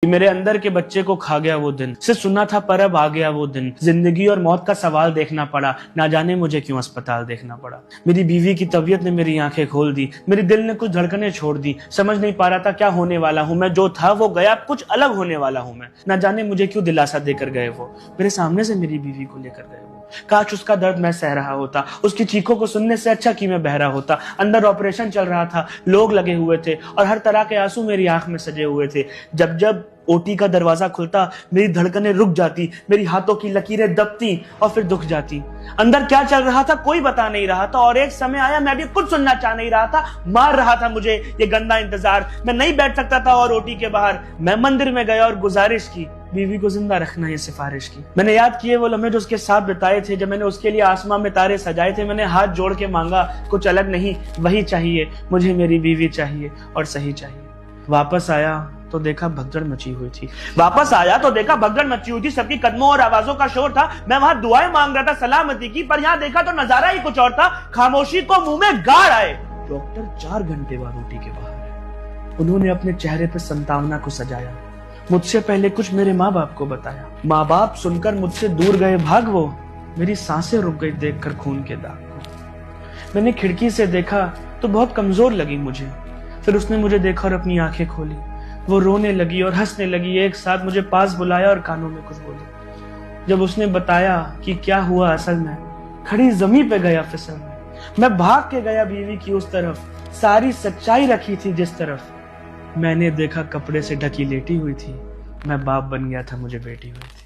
मेरे अंदर के बच्चे को खा गया वो दिन, से सुना था पर अब आ गया वो दिन। जिंदगी और मौत का सवाल देखना पड़ा, ना जाने मुझे क्यों अस्पताल देखना पड़ा। मेरी बीवी की तबीयत ने मेरी आंखें खोल दी, मेरे दिल ने कुछ धड़कनें छोड़ दी। समझ नहीं पा रहा था क्या होने वाला हूं मैं, जो था वो गया, कुछ अलग होने वाला हूं मैं। ना जाने मुझे क्यों दिलासा देकर गए वो, मेरे सामने से मेरी बीवी को लेकर गए वो। काश उसका दर्द मैं सह रहा होता, उसकी चीखों को सुनने से अच्छा कि मैं बहरा होता। अंदर ऑपरेशन चल रहा था, लोग लगे हुए थे और हर तरह के आंसू मेरी आंख में सजे हुए थे। जब जब ओटी का दरवाजा खुलता, मेरी धड़कनें रुक जाती, मेरी हाथों की लकीरें दबती और फिर दुख जाती। अंदर क्या चल रहा था कोई बता नहीं रहा था, और एक समय आया मैं भी कुछ सुनना चाह नहीं रहा था। मार रहा था मुझे ये गंदा इंतजार, मैं नहीं बैठ सकता था और ओटी के बाहर। मैं मंदिर में गया और गुजारिश की, बीवी को जिंदा रखना ये सिफारिश की। मैंने याद किए वो लम्हे जो उसके साथ बिताए थे, जब मैंने उसके लिए आसमां में तारे सजाए थे। मैंने हाथ जोड़ के मांगा, कुछ अलग नहीं वही चाहिए मुझे, मेरी बीवी चाहिए और सही चाहिए। वापस आया तो देखा भगदड़ मची हुई थी, वापस आया तो देखा भगदड़ मची हुई थी। सबकी कदमों और आवाजों का शोर था। मैं वहां दुआएं मांग रहा था सलामती की, पर यहां देखा तो नजारा ही कुछ और था। खामोशी को मुंह में गाड़ आए। डॉक्टर 4 घंटे बाद ओटी के बाहर है। उन्होंने अपने चेहरे पर संतावना को सजाया, मुझसे पहले कुछ मेरे माँ बाप को बताया। माँ बाप सुनकर मुझसे दूर गए भाग वो, मेरी सांसें रुक गई देखकर खून के दाग को। मैंने खिड़की से देखा तो बहुत कमजोर लगी मुझे। फिर उसने मुझे देखा और अपनी आंखें खोली। वो रोने लगी और हंसने लगी एक साथ, मुझे पास बुलाया और कानों में कुछ बोली। जब उसने बताया कि क्या हुआ असल में, खड़ी जमीन पे गया फिसल में। मैं भाग के गया बीवी की उस तरफ, सारी सच्चाई रखी थी जिस तरफ। मैंने देखा कपड़े से ढकी लेटी हुई थी, मैं बाप बन गया था, मुझे बेटी हुई थी।